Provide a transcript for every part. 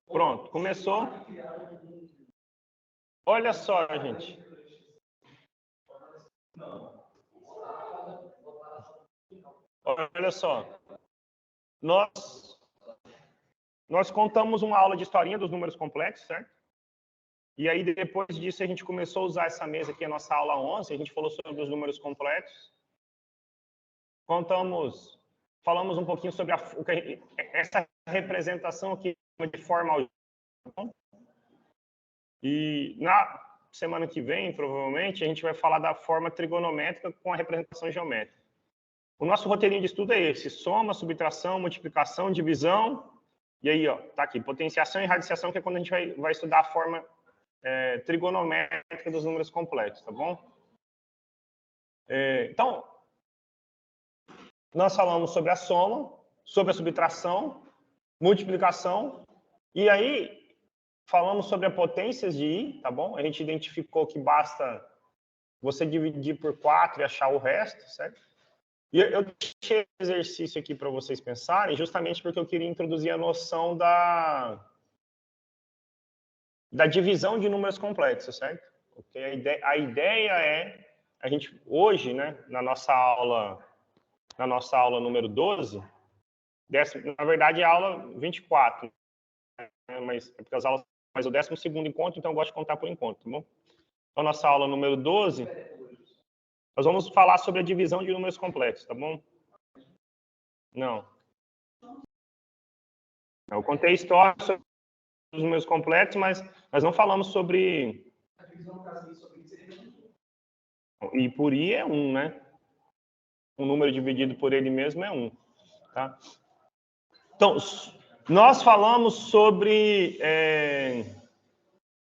Pronto, começou. Olha só, gente. Olha só. Nós contamos uma aula de historinha dos números complexos, certo? E aí, depois disso, a gente começou a usar essa mesa aqui, a nossa aula 11, a gente falou sobre os números complexos. Falamos um pouquinho sobre essa representação aqui de forma algébrica. E na semana que vem, provavelmente, a gente vai falar da forma trigonométrica com a representação geométrica. O nosso roteirinho de estudo é esse: soma, subtração, multiplicação, divisão. E aí, ó, tá aqui, potenciação e radiciação, que é quando a gente vai estudar a forma trigonométrica dos números complexos, tá bom? Então, nós falamos sobre a soma, sobre a subtração, multiplicação, e aí falamos sobre as potências de I, tá bom? A gente identificou que basta você dividir por 4 e achar o resto, certo? E eu deixei esse exercício aqui para vocês pensarem, justamente porque eu queria introduzir a noção da divisão de números complexos, certo? Okay? A ideia é, a gente hoje, né, na nossa aula número 12, na verdade é a aula 24, né, mas é porque mas o 12º encontro, então eu gosto de contar por encontro, tá bom? Então, nossa aula número 12, nós vamos falar sobre a divisão de números complexos, tá bom? Não. Eu contei a história sobre os números complexos, mas nós não falamos sobre... E por I é 1, né? Um número dividido por ele mesmo é 1. Tá? Então, nós falamos sobre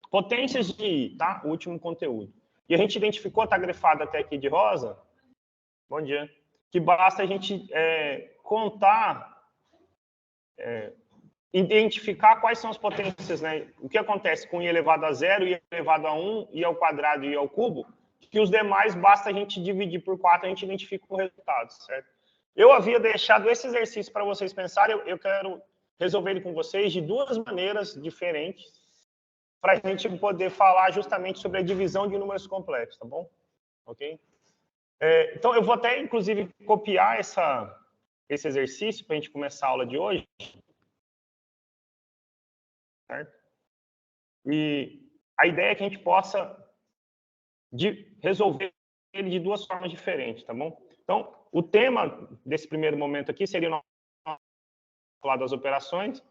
potências de I, tá? O último conteúdo. E a gente identificou, está grifado até aqui de rosa, bom dia, que basta a gente contar, identificar quais são as potências, né? O que acontece com I elevado a 0, I elevado a 1, I ao quadrado e I ao cubo, que os demais basta a gente dividir por 4, a gente identifica o resultado, certo? Eu havia deixado esse exercício para vocês pensarem, eu quero resolver ele com vocês de duas maneiras diferentes, para a gente poder falar justamente sobre a divisão de números complexos, tá bom? Ok? Então, eu vou até, inclusive, copiar esse exercício para a gente começar a aula de hoje. Certo? E a ideia é que a gente possa resolver ele de duas formas diferentes, tá bom? Então, o tema desse primeiro momento aqui seria falar das operações,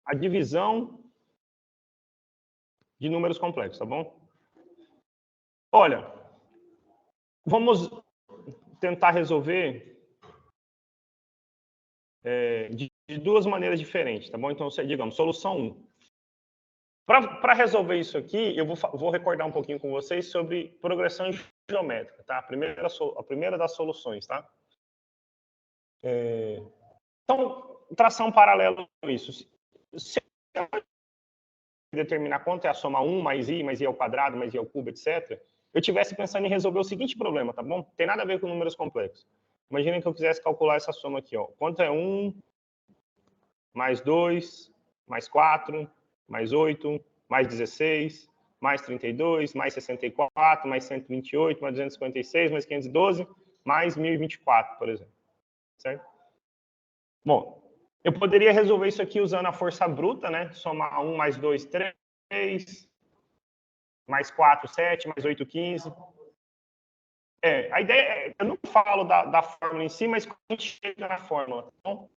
a divisão de números complexos, tá bom? Olha, vamos tentar resolver de duas maneiras diferentes, tá bom? Então, digamos, solução 1. Para resolver isso aqui, eu vou recordar um pouquinho com vocês sobre progressão geométrica, tá? A primeira das soluções, tá? Então, traçar um paralelo com isso. Se eu determinar quanto é a soma 1 mais I ao quadrado, mais I ao cubo, etc., eu estivesse pensando em resolver o seguinte problema, tá bom? Tem nada a ver com números complexos. Imaginem que eu quisesse calcular essa soma aqui, ó. Quanto é 1 mais 2 mais 4 mais 8 mais 16 mais 32 mais 64 mais 128 mais 256 mais 512 mais 1024, por exemplo. Certo? Bom, eu poderia resolver isso aqui usando a força bruta, né? Somar 1 mais 2, 3, mais 4, 7, mais 8, 15. A ideia é, eu não falo da fórmula em si, mas como a gente chega na fórmula, tá bom?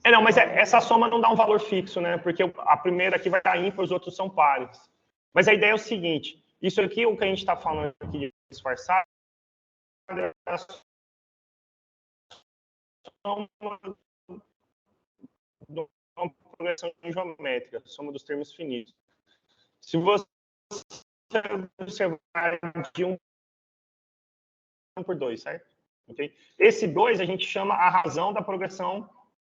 Não, mas essa soma não dá um valor fixo, né? Porque a primeira aqui vai dar ímpar, os outros são pares. Mas a ideia é o seguinte, isso aqui, o que a gente está falando aqui de disfarçar, é a soma de uma progressão geométrica, soma dos termos finitos. Se você observar de 1 por 2, certo? Okay? Esse 2 a gente chama a razão da progressão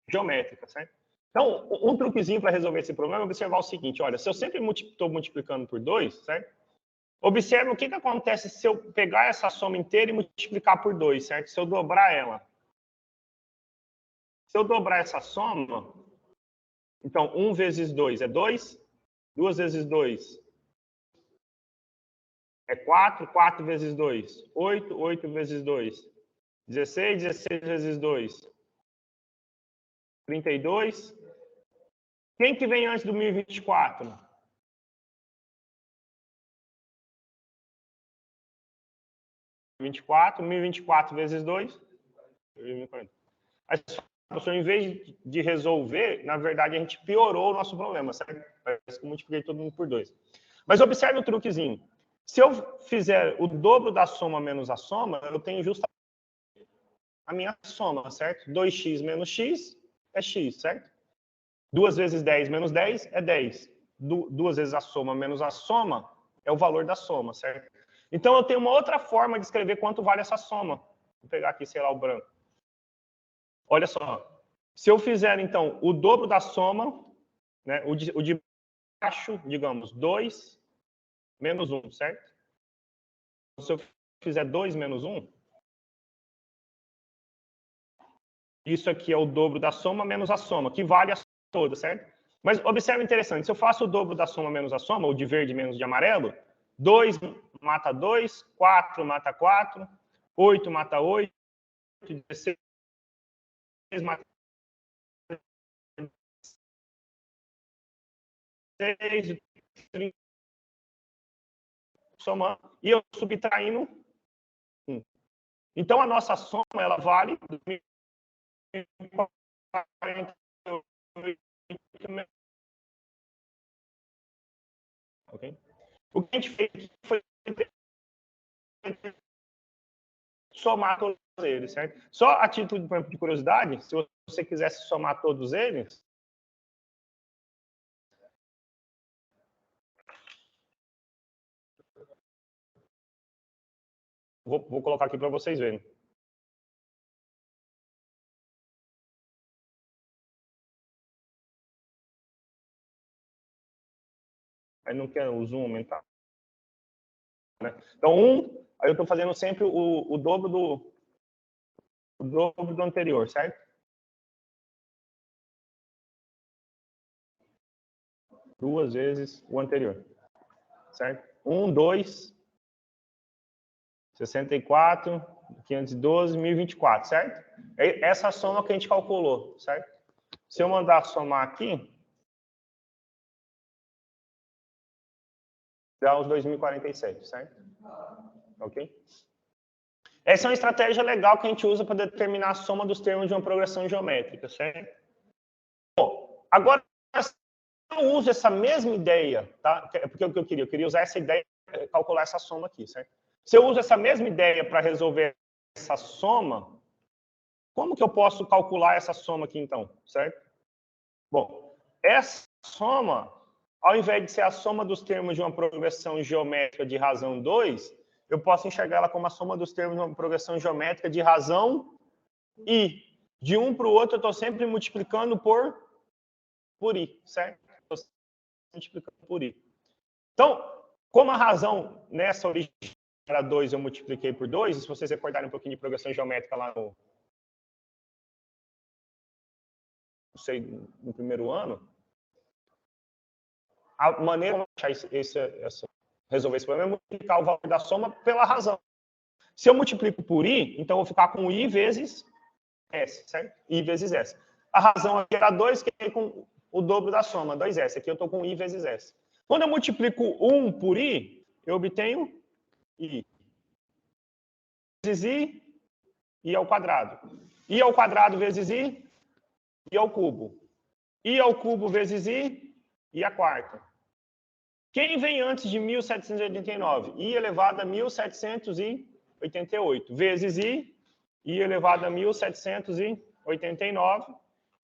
geométrica, certo? Então, um truquezinho para resolver esse problema é observar o seguinte, olha, se eu sempre estou multiplicando por 2, certo? Observe o que acontece se eu pegar essa soma inteira e multiplicar por 2, certo? Se eu dobrar ela. Se eu dobrar essa soma, então 1 vezes 2 é 2, 2 vezes 2 é 4, 4 vezes 2, 8, 8 vezes 2, 16, 16 vezes 2, 32. Quem que vem antes do 1024? 24, 1024 vezes 2, 1040. Mas, professor, em vez de resolver, na verdade, a gente piorou o nosso problema, certo? Parece que eu multipliquei todo mundo por 2. Mas observe o truquezinho. Se eu fizer o dobro da soma menos a soma, eu tenho justamente a minha soma, certo? 2x menos x é x, certo? 2 vezes 10 menos 10 é 10. 2 vezes a soma menos a soma é o valor da soma, certo? Então, eu tenho uma outra forma de escrever quanto vale essa soma. Vou pegar aqui, sei lá, o branco. Olha só. Se eu fizer, então, o dobro da soma, né, o de baixo, digamos, 2 menos 1, certo? Se eu fizer 2 menos 1, isso aqui é o dobro da soma menos a soma, que vale a soma toda, certo? Mas observe interessante, se eu faço o dobro da soma menos a soma, ou de verde menos de amarelo, 2 mata 2, 4 mata 4, 8 mata 8, 16 mata 6, 30, somando, e eu subtraindo 1. Então, a nossa soma, ela vale 2.048. Okay? O que a gente fez foi somar todos eles, certo? Só a título de curiosidade, se você quisesse somar todos eles, vou colocar aqui para vocês verem. Aí não quer o zoom aumentar. Né? Então, aí eu estou fazendo sempre o dobro do anterior, certo? Duas vezes o anterior, certo? 1, 2, 64, 512, 1024, certo? Essa é a soma que a gente calculou, certo? Se eu mandar somar aqui, dá os 2047, certo? Ok? Essa é uma estratégia legal que a gente usa para determinar a soma dos termos de uma progressão geométrica, certo? Bom, agora eu uso essa mesma ideia, tá? Porque o que eu queria usar essa ideia para calcular essa soma aqui, certo? Se eu uso essa mesma ideia para resolver essa soma, como que eu posso calcular essa soma aqui, então, certo? Bom, essa soma, ao invés de ser a soma dos termos de uma progressão geométrica de razão 2, eu posso enxergar ela como a soma dos termos de uma progressão geométrica de razão i. De um para o outro, eu estou sempre multiplicando por i, certo? Estou sempre multiplicando por i. Então, como a razão nessa origem era 2, eu multipliquei por 2, se vocês recordarem um pouquinho de progressão geométrica lá no, não sei, no primeiro ano, a maneira de resolver esse problema é multiplicar o valor da soma pela razão. Se eu multiplico por i, então eu vou ficar com i vezes s, certo? I vezes s. A razão aqui era 2, que é com o dobro da soma, 2s. Aqui eu estou com i vezes s. Quando eu multiplico 1 por i, eu obtenho i vezes i ao quadrado. I ao quadrado vezes i ao cubo. I ao cubo vezes i à quarta. Quem vem antes de 1789? I elevado a 1788, vezes I elevado a 1789,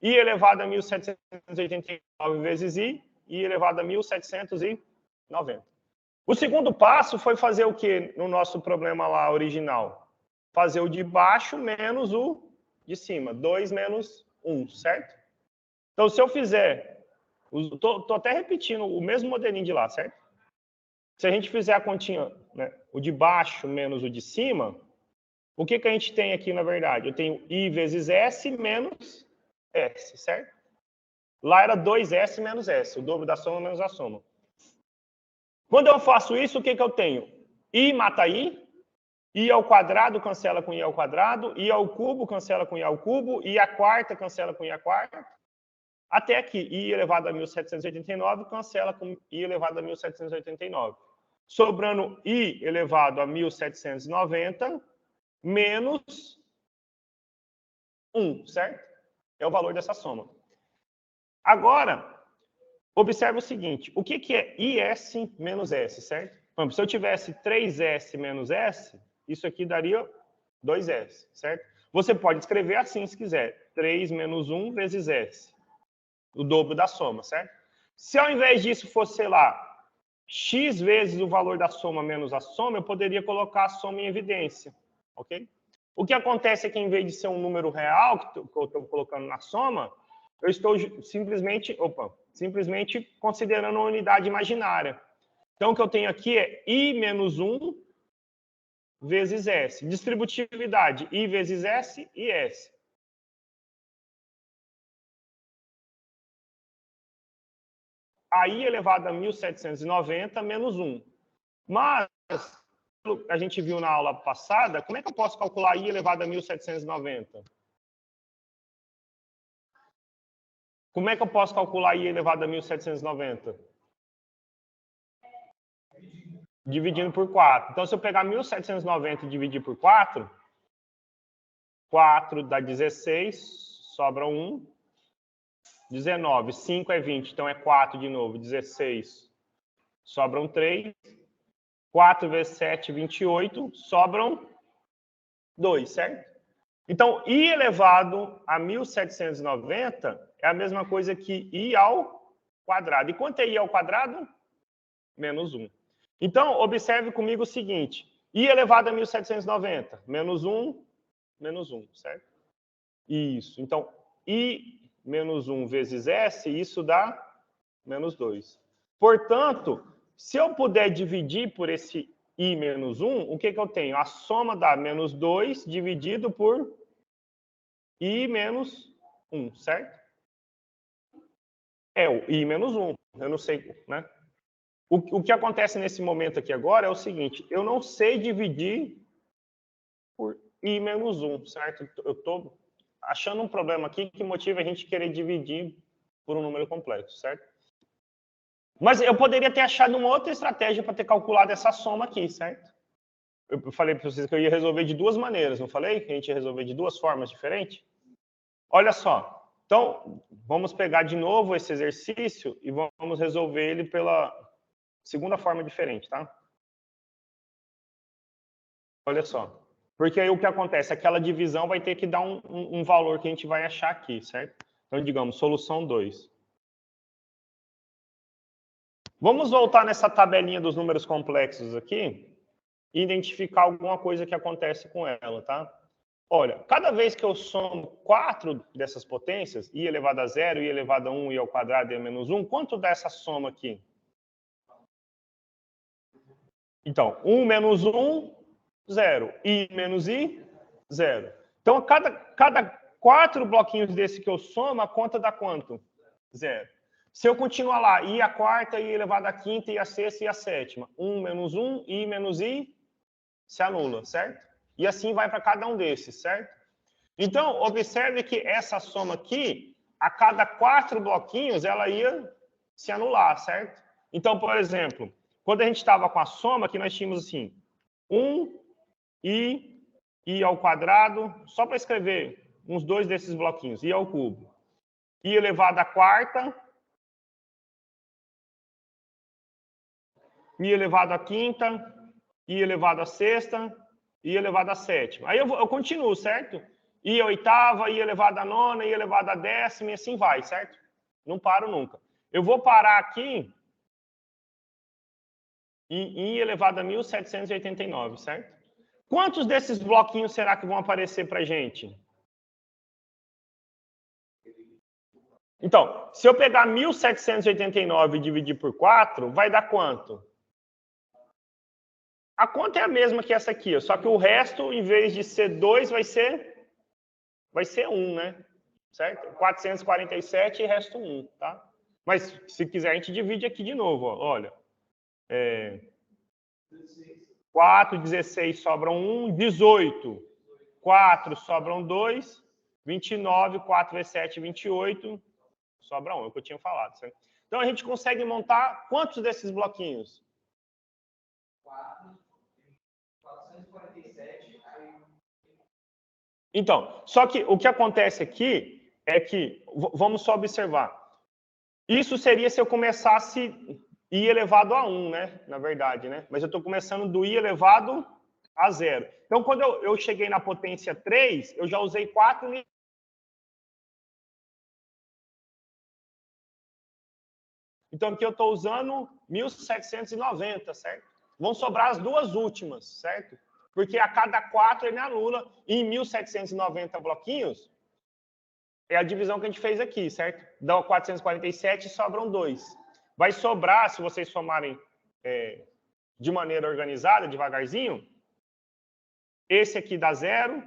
I elevado a 1789 vezes I elevado a 1790. O segundo passo foi fazer o que no nosso problema lá original? Fazer o de baixo menos o de cima, 2 menos 1, certo? Então, se eu fizer, estou até repetindo o mesmo modelinho de lá, certo? Se a gente fizer a continha, né, o de baixo menos o de cima, o que a gente tem aqui, na verdade? Eu tenho I vezes S menos S, certo? Lá era 2S menos S, o dobro da soma menos a soma. Quando eu faço isso, o que eu tenho? I mata I ao quadrado cancela com I ao quadrado, I ao cubo cancela com I ao cubo, I à quarta cancela com I à quarta, até aqui, I elevado a 1789 cancela com I elevado a 1789. Sobrando I elevado a 1790 menos 1, certo? É o valor dessa soma. Agora, observe o seguinte, o que é IS menos S, certo? Bom, se eu tivesse 3S menos S, isso aqui daria 2S, certo? Você pode escrever assim, se quiser, 3 menos 1 vezes S, o dobro da soma, certo? Se ao invés disso fosse, sei lá, X vezes o valor da soma menos a soma, eu poderia colocar a soma em evidência, ok? O que acontece é que, em vez de ser um número real, que eu estou colocando na soma, eu estou simplesmente considerando uma unidade imaginária. Então, o que eu tenho aqui é I menos 1 vezes S. Distributividade, I vezes S e S. A I elevado a 1790 menos 1. Mas, a gente viu na aula passada, como é que eu posso calcular I elevado a 1790? Como é que eu posso calcular I elevado a 1790? Dividindo por 4. Então, se eu pegar 1790 e dividir por 4, 4 dá 16, sobra 1. 19, 5 é 20, então é 4 de novo. 16, sobram 3. 4 vezes 7, 28, sobram 2, certo? Então, I elevado a 1790 é a mesma coisa que I ao quadrado. E quanto é I ao quadrado? Menos 1. Então, observe comigo o seguinte. I elevado a 1790, menos 1, certo? Isso. Então, I menos 1 vezes S, isso dá menos 2. Portanto, se eu puder dividir por esse I menos 1, o que eu tenho? A soma dá menos 2 dividido por I menos 1, certo? É o I menos 1. Eu não sei, né? O que acontece nesse momento aqui agora é o seguinte, eu não sei dividir por I menos 1, certo? Eu estou achando um problema aqui que motiva a gente querer dividir por um número complexo, certo? Mas eu poderia ter achado uma outra estratégia para ter calculado essa soma aqui, certo? Eu falei para vocês que eu ia resolver de duas maneiras, não falei? Que a gente ia resolver de duas formas diferentes? Olha só. Então, vamos pegar de novo esse exercício e vamos resolver ele pela segunda forma diferente, tá? Olha só. Porque aí o que acontece? Aquela divisão vai ter que dar um valor que a gente vai achar aqui, certo? Então, digamos, solução 2. Vamos voltar nessa tabelinha dos números complexos aqui e identificar alguma coisa que acontece com ela, tá? Olha, cada vez que eu somo 4 dessas potências, i elevado a 0, i elevado a 1, i ao quadrado e a menos 1, quanto dá essa soma aqui? Então, 1 menos 1, 0. I menos i, 0. Então, cada 4 bloquinhos desse que eu somo, a conta dá quanto? 0. Se eu continuar lá, i a quarta, i elevado a quinta, i a sexta e a sétima. 1 menos 1, i menos i, se anula, certo? E assim vai para cada um desses, certo? Então, observe que essa soma aqui, a cada 4 bloquinhos, ela ia se anular, certo? Então, por exemplo, quando a gente estava com a soma, aqui nós tínhamos assim, 1 i ao quadrado, só para escrever uns 2 desses bloquinhos, i ao cubo. I elevado à quarta, i elevado à quinta, i elevado à sexta, i elevado à sétima. Aí eu continuo, certo? I oitava, i elevado à nona, i elevado à décima, e assim vai, certo? Não paro nunca. Eu vou parar aqui em i elevado a 1789, certo? Quantos desses bloquinhos será que vão aparecer para a gente? Então, se eu pegar 1789 e dividir por 4, vai dar quanto? A conta é a mesma que essa aqui, ó, só que o resto, em vez de ser 2, vai ser 1, né? Certo? 447 e resto 1, tá? Mas, se quiser, a gente divide aqui de novo, ó. Olha. 4, 16 sobram 1, 18. 4 sobram 2, 29, 4 vezes 7, 28, sobra 1, é o que eu tinha falado. Certo? Então, a gente consegue montar quantos desses bloquinhos? 447. Então, só que o que acontece aqui é que, vamos só observar, isso seria se eu começasse i elevado a 1, né? Na verdade, né? Mas eu estou começando do i elevado a 0. Então, quando eu cheguei na potência 3, eu já usei 4 unidades. Então, aqui eu estou usando 1.790, certo? Vão sobrar as duas últimas, certo? Porque a cada 4 ele anula. E em 1.790 bloquinhos, é a divisão que a gente fez aqui, certo? Dá 447 e sobram 2. Vai sobrar, se vocês somarem de maneira organizada, devagarzinho, esse aqui dá 0,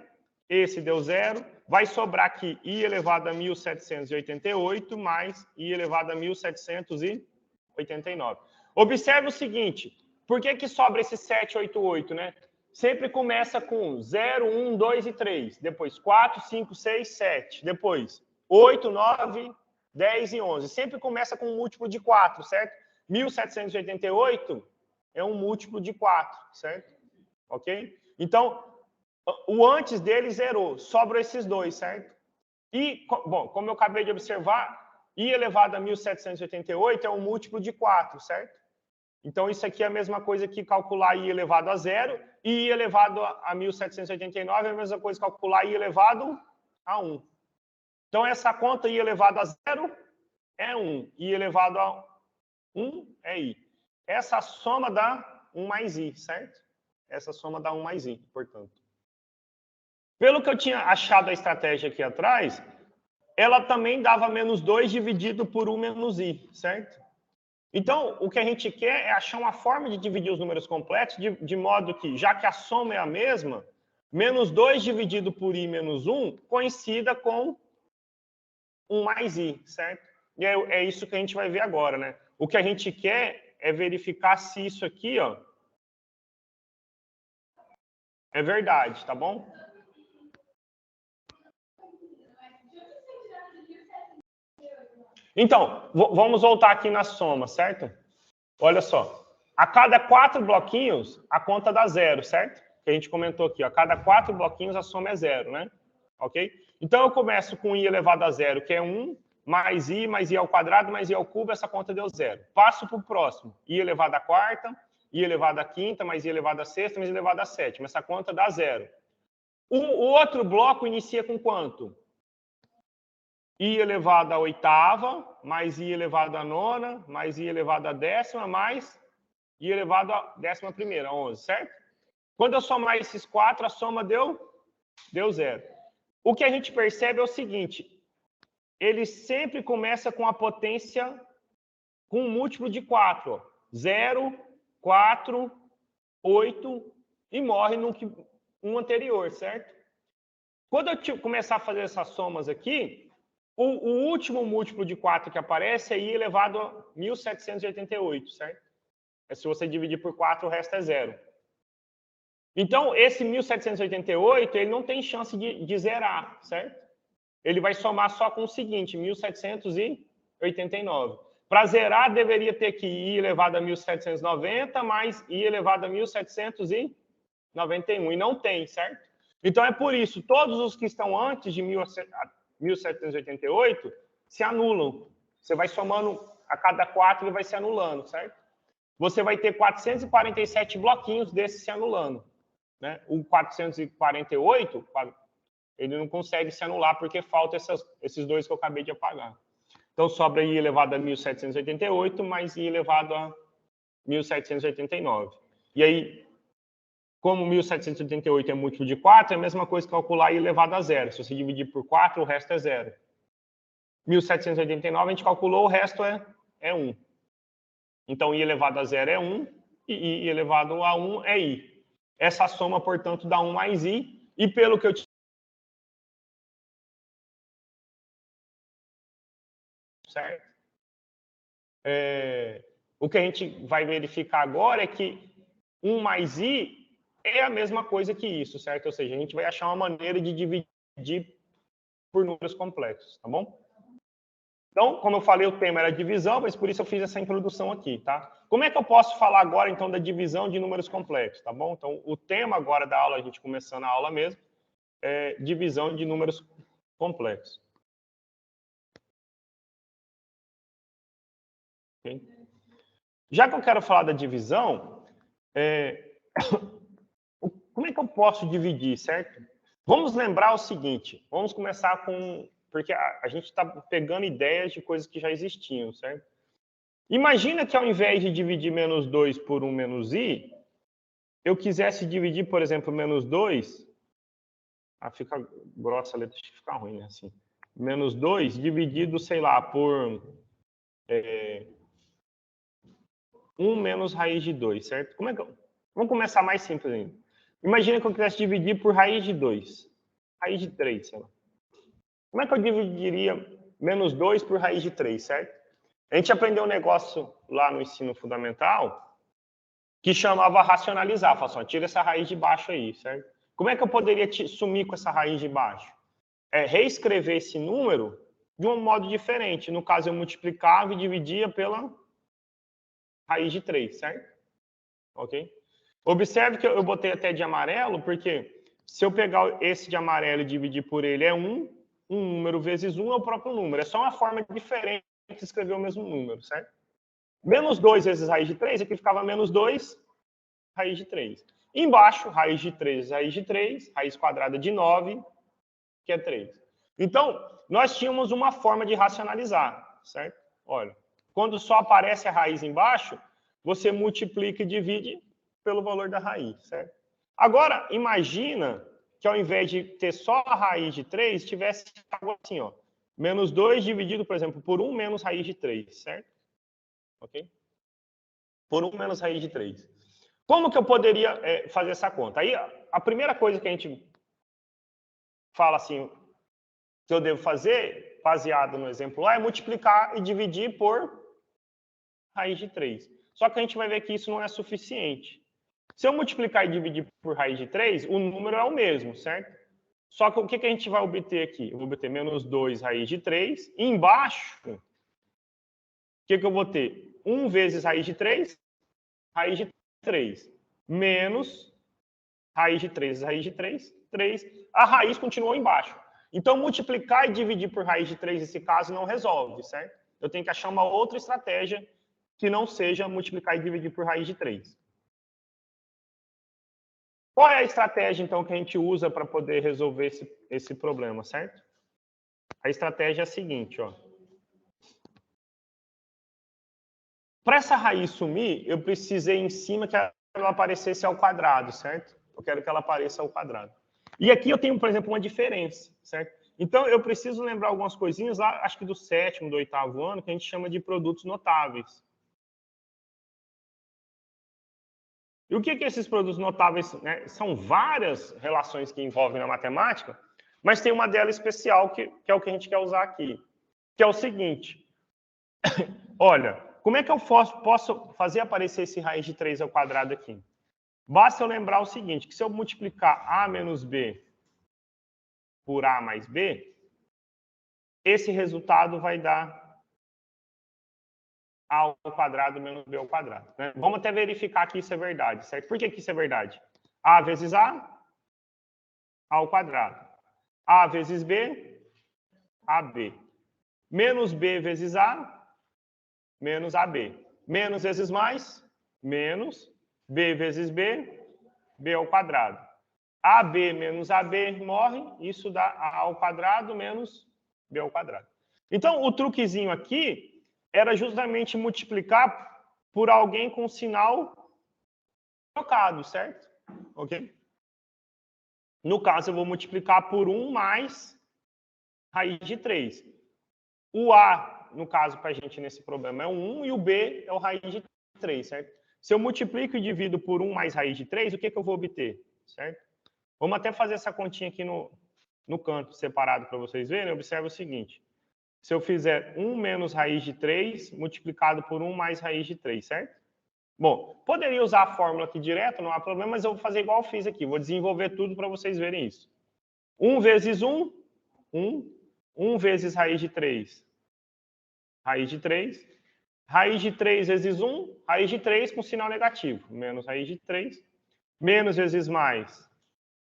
esse deu 0, vai sobrar aqui i elevado a 1.788 mais i elevado a 1.789. Observe o seguinte, por que sobra esse 788, né? Sempre começa com 0, 1, 2 e 3, depois 4, 5, 6, 7, depois 8, 9, 10 e 11. Sempre começa com um múltiplo de 4, certo? 1.788 é um múltiplo de 4, certo? Ok? Então, o antes dele zerou, sobram esses dois, certo? E, bom, como eu acabei de observar, i elevado a 1.788 é um múltiplo de 4, certo? Então, isso aqui é a mesma coisa que calcular i elevado a 0, e i elevado a 1.789 é a mesma coisa que calcular i elevado a 1. Então, essa conta i elevado a 0 é 1, i elevado a 1 é i. Essa soma dá 1 mais i, certo? Essa soma dá 1 mais i, portanto. Pelo que eu tinha achado a estratégia aqui atrás, ela também dava menos 2 dividido por 1 menos i, certo? Então, o que a gente quer é achar uma forma de dividir os números completos de modo que, já que a soma é a mesma, menos 2 dividido por i menos 1 coincida com 1 mais i, certo? E é isso que a gente vai ver agora, né? O que a gente quer é verificar se isso aqui, ó, é verdade, tá bom? Então, vamos voltar aqui na soma, certo? Olha só. A cada 4 bloquinhos, a conta dá 0, certo? Que a gente comentou aqui, ó. A cada 4 bloquinhos, a soma é 0, né? Ok? Então, eu começo com i elevado a 0, que é 1, mais i ao quadrado, mais i ao cubo, essa conta deu 0. Passo para o próximo. I elevado à quarta, i elevado à quinta, mais i elevado à sexta, mais i elevado à sétima. Essa conta dá 0. O outro bloco inicia com quanto? I elevado à oitava, mais i elevado à nona, mais i elevado à décima, mais i elevado à 11ª, 11, certo? Quando eu somar esses 4, a soma deu 0. O que a gente percebe é o seguinte, ele sempre começa com a potência com um múltiplo de 4. Ó. 0, 4, 8 e morre no anterior, certo? Quando eu começar a fazer essas somas aqui, o último múltiplo de 4 que aparece é i elevado a 1.788, certo? Se você dividir por 4, o resto é 0. Então, esse 1.788, ele não tem chance de zerar, certo? Ele vai somar só com o seguinte, 1.789. Para zerar, deveria ter que i elevado a 1.790 mais i elevado a 1.791. E não tem, certo? Então, é por isso, todos os que estão antes de 1.788 se anulam. Você vai somando a cada 4, ele vai se anulando, certo? Você vai ter 447 bloquinhos desses se anulando. Né? O 448, ele não consegue se anular porque faltam esses dois que eu acabei de apagar. Então, sobra i elevado a 1.788 mais i elevado a 1.789. E aí, como 1.788 é múltiplo de 4, é a mesma coisa que calcular i elevado a 0. Se você dividir por 4, o resto é 0. 1.789 a gente calculou, o resto é 1. Então, i elevado a 0 é 1 e elevado a 1 é i. Essa soma, portanto, dá 1 mais i, e pelo que eu certo? O que a gente vai verificar agora é que 1 mais i é a mesma coisa que isso, certo? Ou seja, a gente vai achar uma maneira de dividir por números complexos, tá bom? Então, como eu falei, o tema era divisão, mas por isso eu fiz essa introdução aqui, tá? Como é que eu posso falar agora, então, da divisão de números complexos, tá bom? Então, o tema agora da aula, a gente começando a aula mesmo, é divisão de números complexos. Okay? Já que eu quero falar da divisão, como é que eu posso dividir, certo? Vamos lembrar o seguinte, vamos começar com... Porque a gente está pegando ideias de coisas que já existiam, certo? Imagina que ao invés de dividir menos 2 por 1 menos i, eu quisesse dividir, por exemplo, menos 2... fica grossa a letra, acho que fica ruim, né? Assim. Menos 2 dividido, sei lá, por 1 menos raiz de 2, certo? Como é que eu... Vamos começar mais simples ainda. Imagina que eu quisesse dividir por raiz de 2. Raiz de 3, sei lá. Como é que eu dividiria menos 2 por raiz de 3, certo? A gente aprendeu um negócio lá no ensino fundamental que chamava racionalizar. Fala assim, tira essa raiz de baixo aí, certo? Como é que eu poderia sumir com essa raiz de baixo? Reescrever esse número de um modo diferente. No caso, eu multiplicava e dividia pela raiz de 3, certo? Ok? Observe que eu botei até de amarelo, porque se eu pegar esse de amarelo e dividir por ele é 1, um número vezes 1 é o próprio número. É só uma forma diferente de escrever o mesmo número, certo? Menos 2 vezes raiz de 3, aqui ficava menos 2, raiz de 3. Embaixo, raiz de 3 vezes raiz de 3, raiz quadrada de 9, que é 3. Então, nós tínhamos uma forma de racionalizar, certo? Olha, quando só aparece a raiz embaixo, você multiplica e divide pelo valor da raiz, certo? Agora, imagina que ao invés de ter só a raiz de 3, tivesse algo assim, ó. Menos 2 dividido, por exemplo, por 1 menos raiz de 3, certo? Ok? Por 1 menos raiz de 3. Como que eu poderia fazer essa conta? Aí, a primeira coisa que a gente fala assim, que eu devo fazer, baseado no exemplo lá, é multiplicar e dividir por raiz de 3. Só que a gente vai ver que isso não é suficiente. Se eu multiplicar e dividir por raiz de 3, o número é o mesmo, certo? Só que o que a gente vai obter aqui? Eu vou obter menos 2 raiz de 3. E embaixo, o que eu vou ter? 1 vezes raiz de 3, raiz de 3. Menos raiz de 3 raiz de 3, 3. A raiz continuou embaixo. Então, multiplicar e dividir por raiz de 3, nesse caso, não resolve, certo? Eu tenho que achar uma outra estratégia que não seja multiplicar e dividir por raiz de 3. Qual é a estratégia, então, que a gente usa para poder resolver esse problema, certo? A estratégia é a seguinte, ó. Para essa raiz sumir, eu precisei em cima que ela aparecesse ao quadrado, certo? Eu quero que ela apareça ao quadrado. E aqui eu tenho, por exemplo, uma diferença, certo? Então, eu preciso lembrar algumas coisinhas lá, acho que do 7º, do 8º ano, que a gente chama de produtos notáveis. E o que esses produtos notáveis, né? São várias relações que envolvem na matemática, mas tem uma delas especial que é o que a gente quer usar aqui, que é o seguinte. Olha, como é que eu posso fazer aparecer esse raiz de 3 ao quadrado aqui? Basta eu lembrar o seguinte, que se eu multiplicar a menos b por a mais b, esse resultado vai dar a ao quadrado menos b ao quadrado. Né? Vamos até verificar que isso é verdade, certo? Por que isso é verdade? A vezes a ao quadrado. A vezes b, ab. Menos b vezes a, menos ab. Menos vezes mais, menos b vezes b, b ao quadrado. AB menos AB morre, isso dá A ao quadrado menos B ao quadrado. Então, o truquezinho aqui era justamente multiplicar por alguém com sinal trocado, certo? Ok? No caso, eu vou multiplicar por 1 mais raiz de 3. O A, no caso, para a gente nesse problema, é o 1 e o B é o raiz de 3, certo? Se eu multiplico e divido por 1 mais raiz de 3, o que eu vou obter? Certo? Vamos até fazer essa continha aqui no canto separado para vocês verem. Observe o seguinte. Se eu fizer 1 menos raiz de 3 multiplicado por 1 mais raiz de 3, certo? Bom, poderia usar a fórmula aqui direto, não há problema, mas eu vou fazer igual eu fiz aqui. Vou desenvolver tudo para vocês verem isso. 1 vezes 1, 1. 1 vezes raiz de 3, raiz de 3. Raiz de 3 vezes 1, raiz de 3 com sinal negativo. Menos raiz de 3. Menos vezes mais,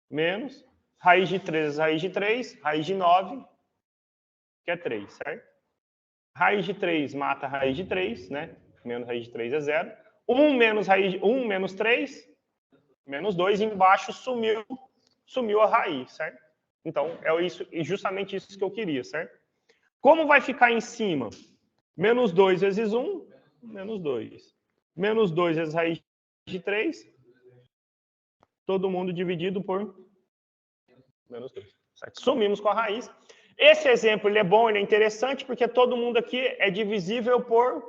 menos. Raiz de 3 vezes raiz de 3, raiz de 9, que é 3, certo? Raiz de 3 mata raiz de 3, né? Menos raiz de 3 é 0. 1 menos raiz de 1 menos 3, menos 2. Embaixo sumiu a raiz, certo? Então, é justamente isso que eu queria, certo? Como vai ficar em cima? Menos 2 vezes 1, menos 2. Menos 2 vezes raiz de 3. Todo mundo dividido por menos 2. Certo? Sumimos com a raiz. Esse exemplo ele é bom, ele é interessante, porque todo mundo aqui é divisível por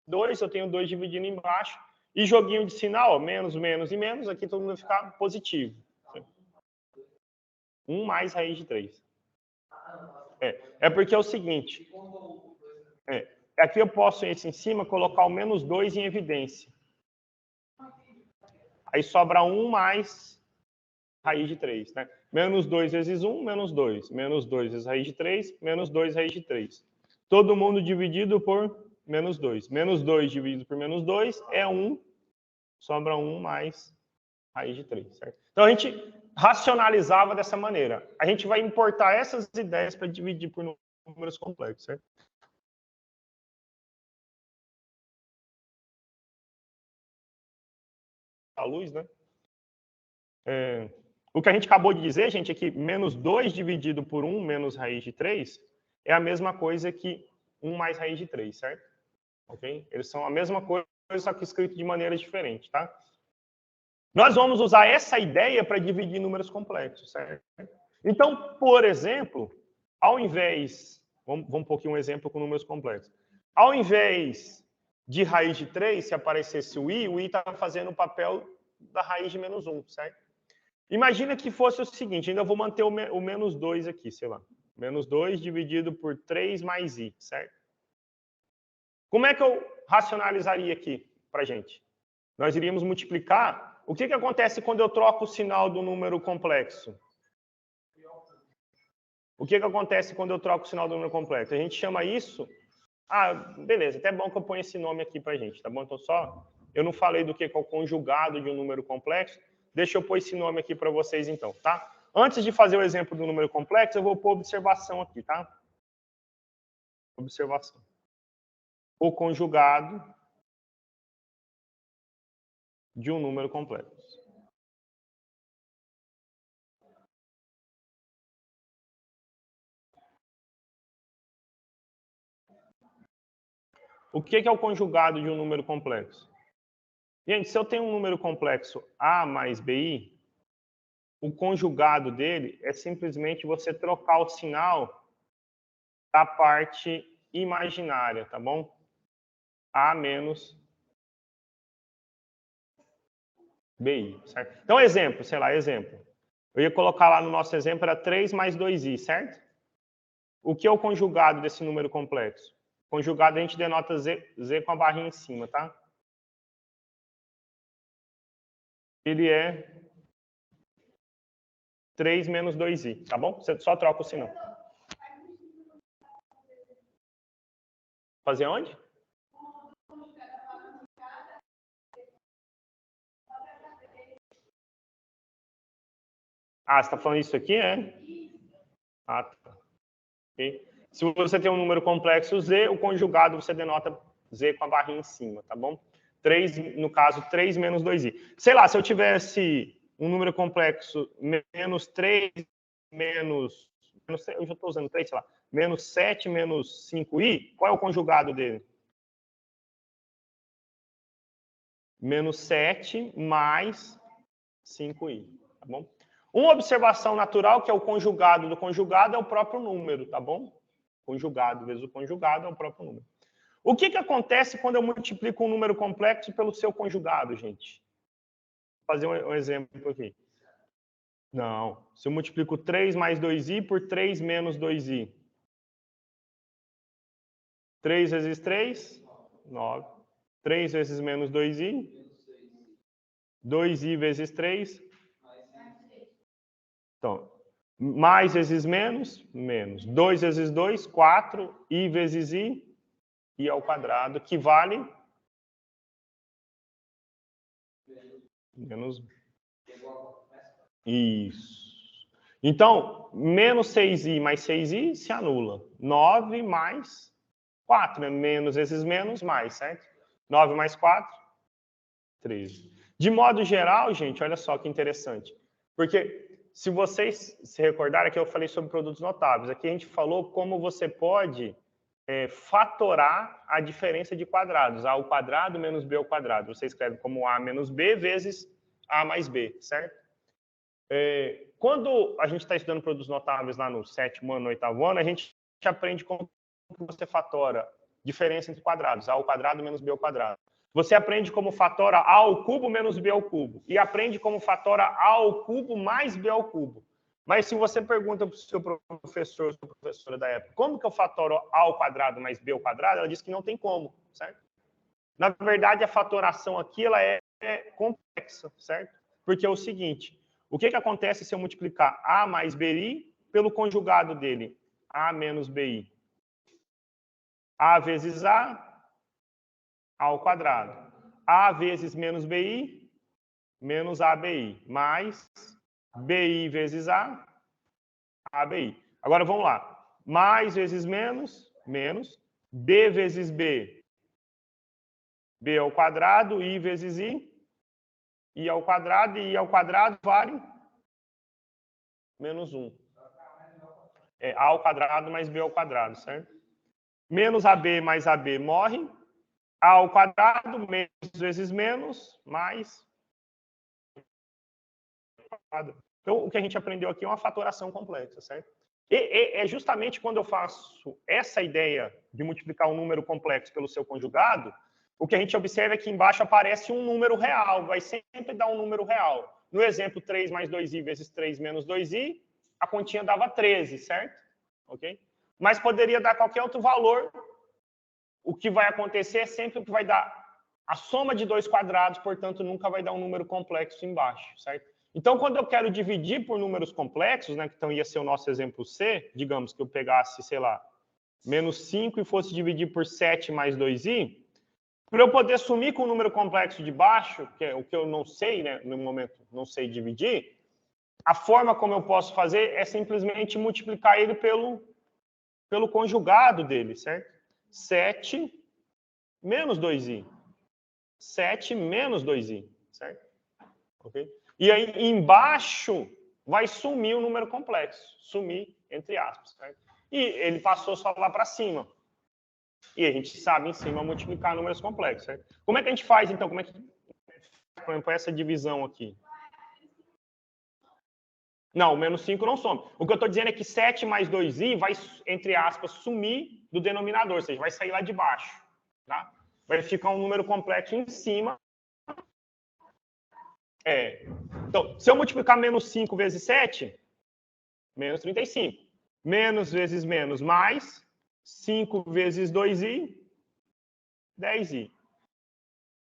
2. Eu tenho 2 dividindo embaixo. E joguinho de sinal, ó, menos, menos e menos. Aqui todo mundo vai ficar positivo. 1 mais raiz de 3. É porque é o seguinte. Aqui eu posso, esse em cima, colocar o menos 2 em evidência. Aí sobra 1 mais raiz de 3, né? Menos 2 vezes 1, menos 2. Menos 2 vezes raiz de 3, menos 2 raiz de 3. Todo mundo dividido por menos 2. Menos 2 dividido por menos 2 é 1. Sobra 1 mais raiz de 3, certo? Então, a gente racionalizava dessa maneira. A gente vai importar essas ideias para dividir por números complexos, certo? A luz, né? O que a gente acabou de dizer, gente, é que menos 2 dividido por 1 menos raiz de 3 é a mesma coisa que 1 mais raiz de 3, certo? Ok? Eles são a mesma coisa, só que escrito de maneira diferente, tá? Nós vamos usar essa ideia para dividir números complexos, certo? Então, por exemplo, ao invés... Vamos pôr aqui um exemplo com números complexos. Ao invés de raiz de 3, se aparecesse o i está fazendo o papel da raiz de menos 1, certo? Imagina que fosse o seguinte, ainda vou manter o menos 2 aqui, sei lá. Menos 2 dividido por 3 mais i, certo? Como é que eu racionalizaria aqui para a gente? Nós iríamos multiplicar. O que acontece quando eu troco o sinal do número complexo? O que acontece quando eu troco o sinal do número complexo? A gente chama isso... Ah, beleza, até bom que eu ponha esse nome aqui para a gente, tá bom? Então, eu não falei do que é o conjugado de um número complexo. Deixa eu pôr esse nome aqui para vocês, então, tá? Antes de fazer o exemplo do número complexo, eu vou pôr observação aqui, tá? Observação. O conjugado de um número complexo. O que é o conjugado de um número complexo? Gente, se eu tenho um número complexo A mais BI, o conjugado dele é simplesmente você trocar o sinal da parte imaginária, tá bom? A menos BI, certo? Então, exemplo, sei lá, exemplo. Eu ia colocar lá no nosso exemplo, era 3 mais 2i, certo? O que é o conjugado desse número complexo? Conjugado a gente denota z com a barrinha em cima, tá? Ele é 3 menos 2i, tá bom? Você só troca o sinal. Fazer onde? Ah, você está falando isso aqui, é? Ah, tá. Okay. Se você tem um número complexo z, o conjugado você denota z com a barrinha em cima, tá bom? 3, no caso, 3 menos 2i. Sei lá, se eu tivesse um número complexo menos 3, menos eu já estou usando 3, sei lá, menos 7 menos 5i, qual é o conjugado dele? Menos 7 mais 5i, tá bom? Uma observação natural, que é o conjugado do conjugado, é o próprio número, tá bom? Conjugado vezes o conjugado é o próprio número. O que acontece quando eu multiplico um número complexo pelo seu conjugado, gente? Vou fazer um exemplo aqui. Não. Se eu multiplico 3 mais 2i por 3 menos 2i. 3 vezes 3, 9. 3 vezes menos 2i. 2i vezes 3. Então, mais vezes menos, menos. 2 vezes 2, 4. I vezes i. I ao quadrado, que vale menos. Isso. Então, menos 6i mais 6i se anula. 9 mais 4, né? Menos vezes menos, mais, certo? 9 mais 4, 13. De modo geral, gente, olha só que interessante. Porque se vocês se recordarem, aqui eu falei sobre produtos notáveis. Aqui a gente falou como você pode fatorar a diferença de quadrados. A ao quadrado menos b ao quadrado. Você escreve como a menos b vezes a mais b, certo? Quando a gente está estudando produtos notáveis lá no 7º ano, no 8º ano, a gente aprende como você fatora diferença entre quadrados, a ao quadrado menos b ao quadrado. Você aprende como fatora a ao cubo menos b ao cubo. E aprende como fatora a ao cubo mais b ao cubo. Mas se você pergunta para o seu professor, sua professora da época, como que eu fatoro a ao quadrado mais b ao quadrado, ela diz que não tem como, certo? Na verdade, a fatoração aqui ela é complexa, certo? Porque é o seguinte, o que acontece se eu multiplicar a mais bi pelo conjugado dele? A menos bi. A vezes a ao quadrado. A vezes menos bi, menos abi. Mais bi vezes abi. Agora vamos lá. Mais vezes menos, menos. B vezes b. B ao quadrado, i vezes i ao quadrado, e i ao quadrado vale menos 1. A ao quadrado mais b ao quadrado, certo? Menos ab mais ab morre. A ao quadrado, menos vezes menos, mais. Então, o que a gente aprendeu aqui é uma fatoração complexa, certo? E é justamente quando eu faço essa ideia de multiplicar um número complexo pelo seu conjugado, o que a gente observa é que embaixo aparece um número real, vai sempre dar um número real. No exemplo, 3 mais 2i vezes 3 menos 2i, a continha dava 13, certo? Ok? Mas poderia dar qualquer outro valor. O que vai acontecer é sempre que vai dar a soma de dois quadrados, portanto, nunca vai dar um número complexo embaixo, certo? Então, quando eu quero dividir por números complexos, né, que então ia ser o nosso exemplo C, digamos que eu pegasse, sei lá, menos 5 e fosse dividir por 7 mais 2i, para eu poder sumir com o número complexo de baixo, que é o que eu não sei, né, no momento não sei dividir, a forma como eu posso fazer é simplesmente multiplicar ele pelo conjugado dele, certo? 7 menos 2i. 7 menos 2i, certo? Ok? E aí, embaixo, vai sumir o número complexo. Sumir, entre aspas, certo? E ele passou só lá para cima. E a gente sabe, em cima, multiplicar números complexos, certo? Como é que a gente faz, então? Como é que põe essa divisão aqui? Não, o menos 5 não some. O que eu estou dizendo é que 7 mais 2i vai, entre aspas, sumir do denominador, ou seja, vai sair lá de baixo. Tá? Vai ficar um número complexo em cima. Então, se eu multiplicar menos 5 vezes 7, menos 35. Menos vezes menos, mais 5 vezes 2i, 10i.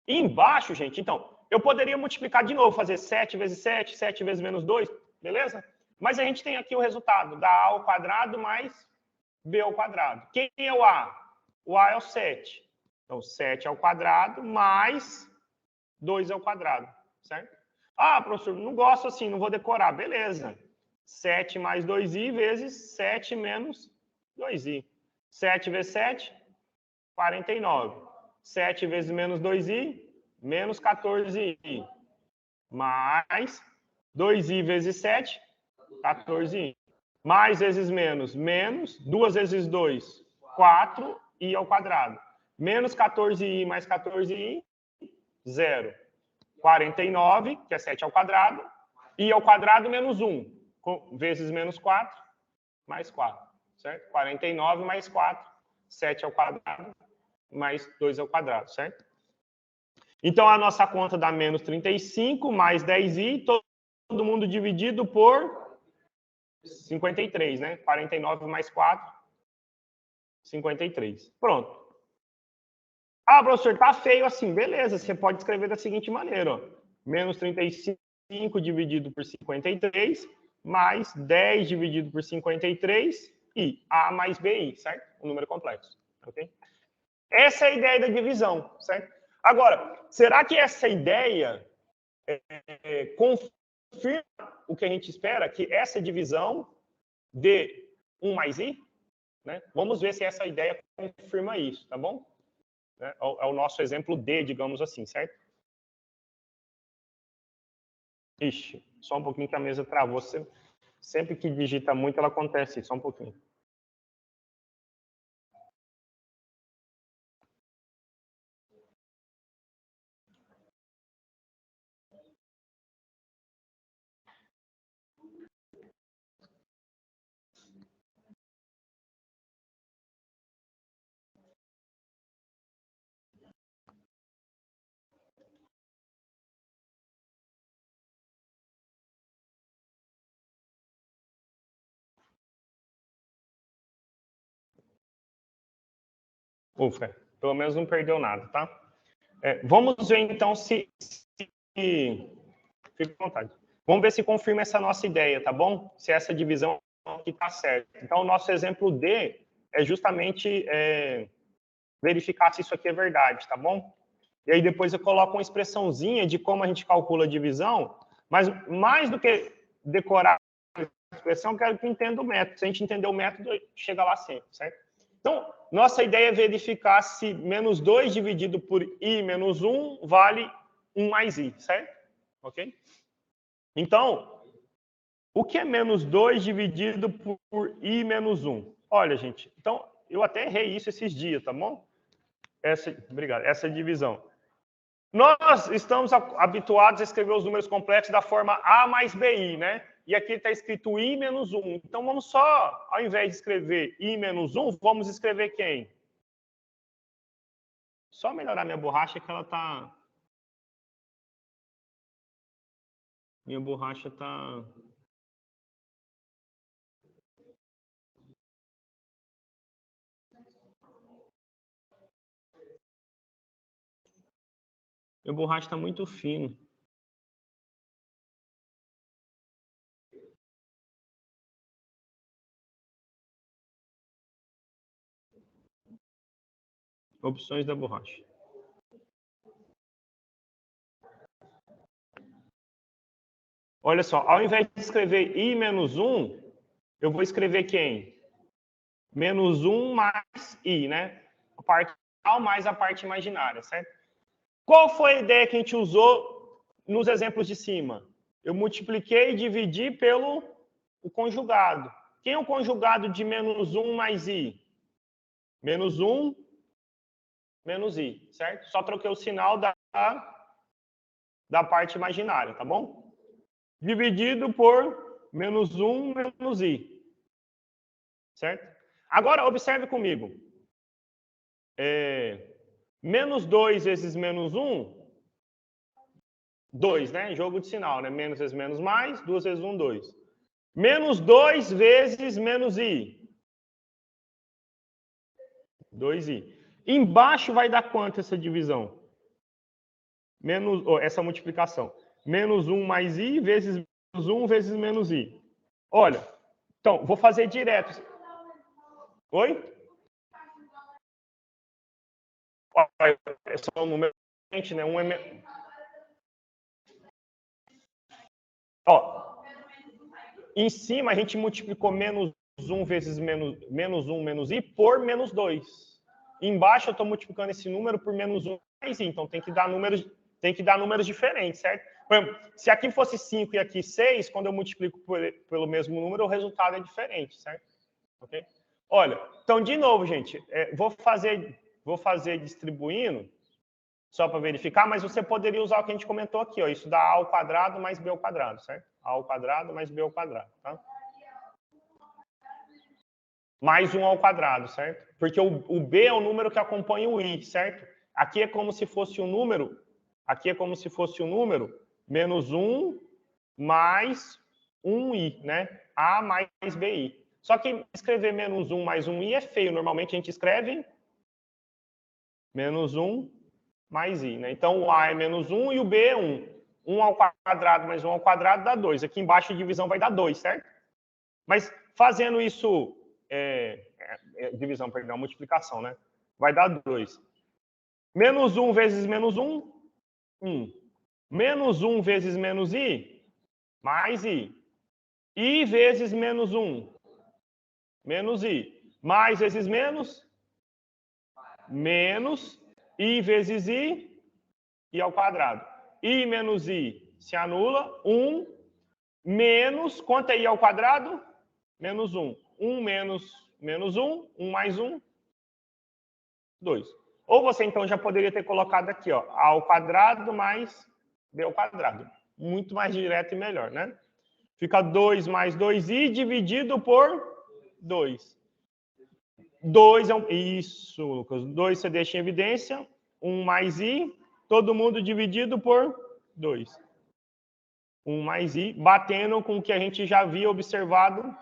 E embaixo, gente, então, eu poderia multiplicar de novo, fazer 7 vezes 7, 7 vezes menos 2, beleza? Mas a gente tem aqui o resultado da a ao quadrado mais b ao quadrado. Quem é o a? O a é o 7. Então, 7 ao quadrado mais 2 ao quadrado, certo? Ah, professor, não gosto assim, não vou decorar. Beleza. 7 mais 2i vezes 7 menos 2i. 7 vezes 7, 49. 7 vezes menos 2i, menos 14i. Mais 2i vezes 7, 14i. Mais vezes menos, menos. 2 vezes 2, 4i ao quadrado. Menos 14i mais 14i, 0. 49, que é 7 ao quadrado, i ao quadrado menos 1, vezes menos 4, mais 4, certo? 49 mais 4, 7 ao quadrado, mais 2 ao quadrado, certo? Então, a nossa conta dá menos 35 mais 10i, todo mundo dividido por 53, né? 49 mais 4, 53. Pronto. Ah, professor, tá feio assim. Beleza, você pode escrever da seguinte maneira, ó. Menos 35 dividido por 53, mais 10 dividido por 53, e A mais BI, certo? Um número complexo, ok? Essa é a ideia da divisão, certo? Agora, será que essa ideia confirma o que a gente espera, que essa divisão dê 1 mais I? Né? Vamos ver se essa ideia confirma isso, tá bom? É o nosso exemplo D, digamos assim, certo? Ixi, só um pouquinho que a mesa travou. Sempre que digita muito, ela acontece. Só um pouquinho. Ufa, pelo menos não perdeu nada, tá? Vamos ver, então, se... Fique à vontade. Vamos ver se confirma essa nossa ideia, tá bom? Se essa divisão aqui está certa. Então, o nosso exemplo D é justamente verificar se isso aqui é verdade, tá bom? E aí depois eu coloco uma expressãozinha de como a gente calcula a divisão, mas mais do que decorar a expressão, eu quero que entenda o método. Se a gente entender o método, chega lá sempre, certo? Então, nossa ideia é verificar se menos 2 dividido por i menos 1 vale 1 mais i, certo? Ok? Então, o que é menos 2 dividido por i menos 1? Olha, gente, então, eu até errei isso esses dias, tá bom? Obrigado. Essa divisão. Nós estamos habituados a escrever os números complexos da forma A mais BI, né? E aqui está escrito I menos 1. Então, vamos só, ao invés de escrever I menos 1, vamos escrever quem? Só melhorar minha borracha que ela está... Minha borracha está... Minha borracha está muito fino. Opções da borracha. Olha só, ao invés de escrever I menos 1, eu vou escrever quem? Menos 1 mais I, né? A parte real mais a parte imaginária, certo? Qual foi a ideia que a gente usou nos exemplos de cima? Eu multipliquei e dividi pelo o conjugado. Quem é o conjugado de menos 1 mais I? Menos 1 menos I, certo? Só troquei o sinal da parte imaginária, tá bom? Dividido por menos 1 menos I. Certo? Agora, observe comigo. Menos 2 vezes menos 1, 2, né? Jogo de sinal, né? Menos vezes menos mais, 2 vezes 1, 2. Menos 2 vezes menos I. 2i. Embaixo vai dar quanto essa divisão? Essa multiplicação. Menos 1 mais i vezes menos 1 vezes menos i. Olha, então, vou fazer direto. Oi? É só um número, né? Um é... Ó, em cima a gente multiplicou menos 1 vezes menos 1 menos i por menos 2. Embaixo eu estou multiplicando esse número por menos 1 mais i. Então tem que dar números diferentes, certo? Por exemplo, se aqui fosse 5 e aqui 6, quando eu multiplico pelo mesmo número, o resultado é diferente, certo? Ok? Olha, então, de novo, gente, vou fazer distribuindo, só para verificar, mas você poderia usar o que a gente comentou aqui, ó, isso dá a ao quadrado mais b ao quadrado, certo? A ao quadrado mais b ao quadrado, tá? mais 1 ao quadrado, certo? Porque o b é o número que acompanha o i, certo? Aqui é como se fosse um número, menos 1 mais 1i, né? A mais bi. Só que escrever menos 1 mais 1i é feio. Normalmente a gente escreve menos 1 mais i, né? Então o a é menos 1 e o b é 1. 1 ao quadrado mais 1 ao quadrado dá 2. Aqui embaixo a divisão vai dar 2, certo? Mas fazendo isso, divisão, perdão, multiplicação, né? Vai dar 2. Menos 1 vezes menos 1, 1. Menos 1 vezes menos i, mais i. I vezes menos 1, menos i. Mais vezes menos, menos. I vezes i ao quadrado. I menos i se anula, 1 menos, quanto é i ao quadrado? Menos 1. 1 menos 1, 1 mais 1, 2. Ou você, então, já poderia ter colocado aqui, ó, a ao quadrado mais b ao quadrado. Muito mais direto e melhor, né? Fica 2 mais 2i dividido por 2. 2 é um... Isso, Lucas. 2 você deixa em evidência. 1 mais i, todo mundo dividido por 2. 1 mais i, batendo com o que a gente já havia observado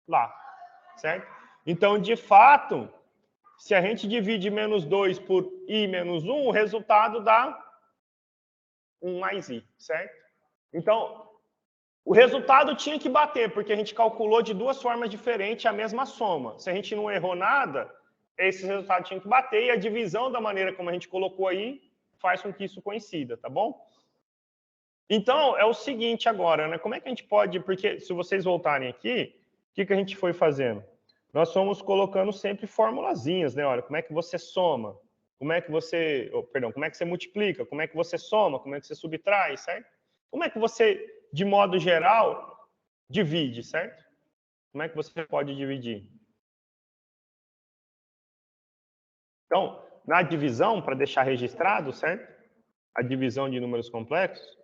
lá, certo? Então, de fato, se a gente divide menos 2 por i menos 1, o resultado dá 1 mais i, certo? Então, o resultado tinha que bater, porque a gente calculou de duas formas diferentes a mesma soma. Se a gente não errou nada, esse resultado tinha que bater, e a divisão da maneira como a gente colocou aí faz com que isso coincida, tá bom? Então, é o seguinte agora, né? Como é que a gente pode... Porque se vocês voltarem aqui, o que a gente foi fazendo? Nós fomos colocando sempre formulazinhas, né? Olha, como é que você soma? Como é que você... como é que você multiplica? Como é que você soma? Como é que você subtrai, certo? Como é que você, de modo geral, divide, certo? Como é que você pode dividir? Então, na divisão, para deixar registrado, certo? A divisão de números complexos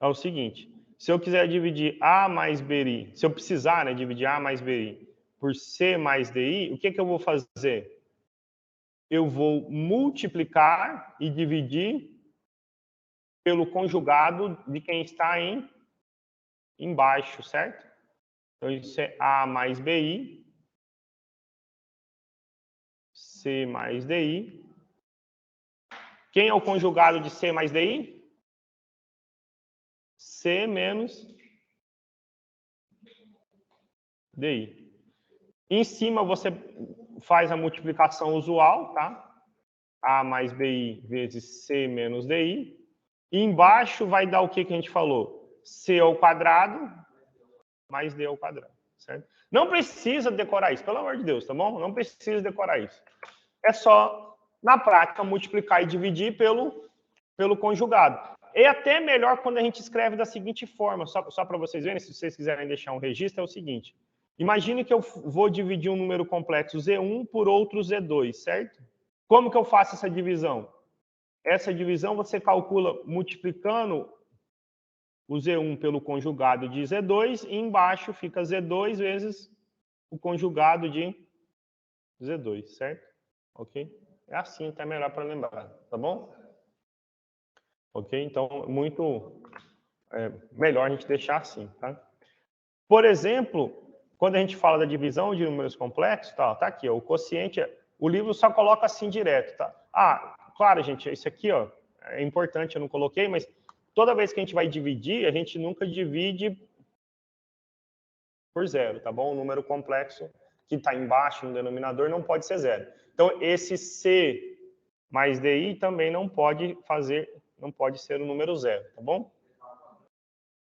é o seguinte: se eu quiser dividir A mais BI, se eu precisar, né, dividir A mais BI por C mais DI, o que eu vou fazer? Eu vou multiplicar e dividir pelo conjugado de quem está embaixo, certo? Então, isso é A mais BI, C mais DI. Quem é o conjugado de C mais DI? C menos DI. Em cima você faz a multiplicação usual, tá? A mais BI vezes C menos DI. E embaixo vai dar o que a gente falou? C ao quadrado mais D ao quadrado, certo? Não precisa decorar isso, pelo amor de Deus, tá bom? Não precisa decorar isso. É só, na prática, multiplicar e dividir pelo conjugado. É até melhor quando a gente escreve da seguinte forma, só para vocês verem, se vocês quiserem deixar um registro, é o seguinte. Imagine que eu vou dividir um número complexo Z1 por outro Z2, certo? Como que eu faço essa divisão? Essa divisão você calcula multiplicando o Z1 pelo conjugado de Z2 e embaixo fica Z2 vezes o conjugado de Z2, certo? Ok? É assim, até melhor para lembrar, tá bom? Ok? Então, melhor a gente deixar assim, tá? Por exemplo, quando a gente fala da divisão de números complexos, tá aqui, ó, o quociente, o livro só coloca assim direto, tá? Ah, claro, gente, isso aqui, ó, é importante, eu não coloquei, mas toda vez que a gente vai dividir, a gente nunca divide por zero, tá bom? O número complexo que está embaixo no denominador não pode ser zero. Então, esse C mais DI também não pode ser o número zero, tá bom?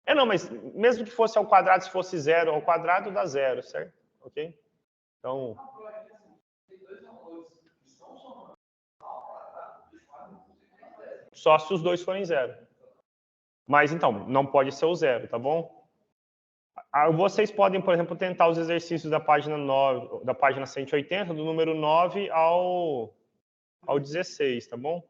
Não, mas mesmo que fosse ao quadrado, se fosse zero ao quadrado, dá zero, certo? Ok? Então... Só se os dois forem zero. Mas, então, não pode ser o zero, tá bom? Vocês podem, por exemplo, tentar os exercícios da página 9, da página 180, do número 9 ao 16, tá bom?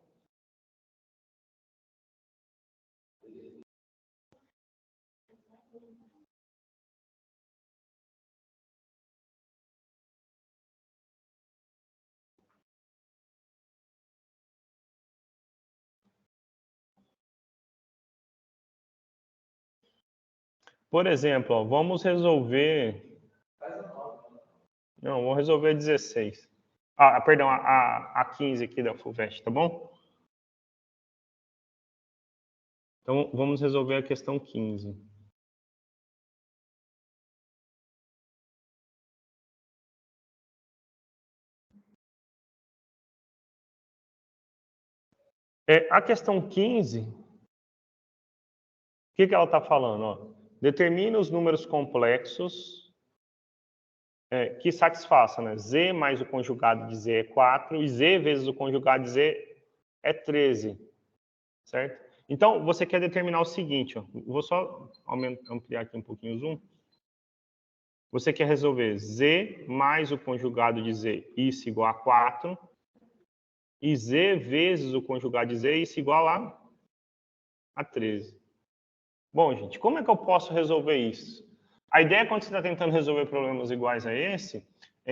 Por exemplo, ó, vamos resolver... Não, vamos resolver 16. Perdão, a 15 aqui da FUVEST, tá bom? Então, vamos resolver a questão 15. A questão 15, o que ela está falando? Ó? Determina os números complexos que satisfaçam, né? Z mais o conjugado de Z é 4 e Z vezes o conjugado de Z é 13, certo? Então, você quer determinar o seguinte, ó, vou só ampliar aqui um pouquinho o zoom. Você quer resolver Z mais o conjugado de Z, isso igual a 4, e Z vezes o conjugado de Z, isso igual a 13. Bom, gente, como é que eu posso resolver isso? A ideia, quando você está tentando resolver problemas iguais a esse,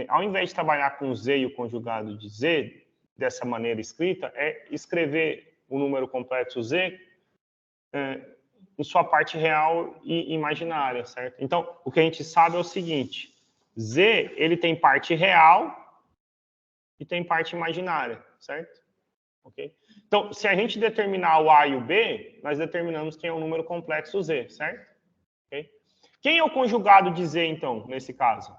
ao invés de trabalhar com Z e o conjugado de Z, dessa maneira escrita, é escrever o número complexo Z em sua parte real e imaginária, certo? Então, o que a gente sabe é o seguinte, Z, ele tem parte real e tem parte imaginária, certo? Ok? Então, se a gente determinar o A e o B, nós determinamos quem é o número complexo Z, certo? Okay? Quem é o conjugado de Z, então, nesse caso?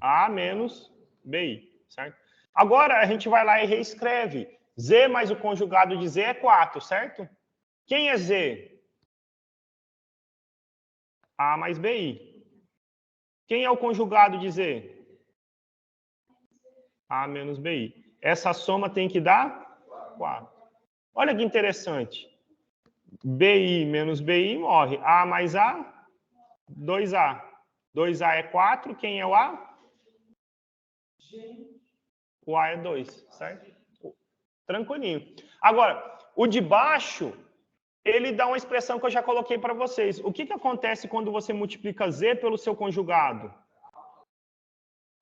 A menos BI, certo? Agora, a gente vai lá e reescreve. Z mais o conjugado de Z é 4, certo? Quem é Z? A mais BI. Quem é o conjugado de Z? A menos BI. Essa soma tem que dar 4. Olha que interessante. BI menos BI morre. A mais A, 2A. 2A é 4. Quem é o A? O A é 2, certo? Tranquilinho. Agora, o de baixo, ele dá uma expressão que eu já coloquei para vocês. O que acontece quando você multiplica Z pelo seu conjugado?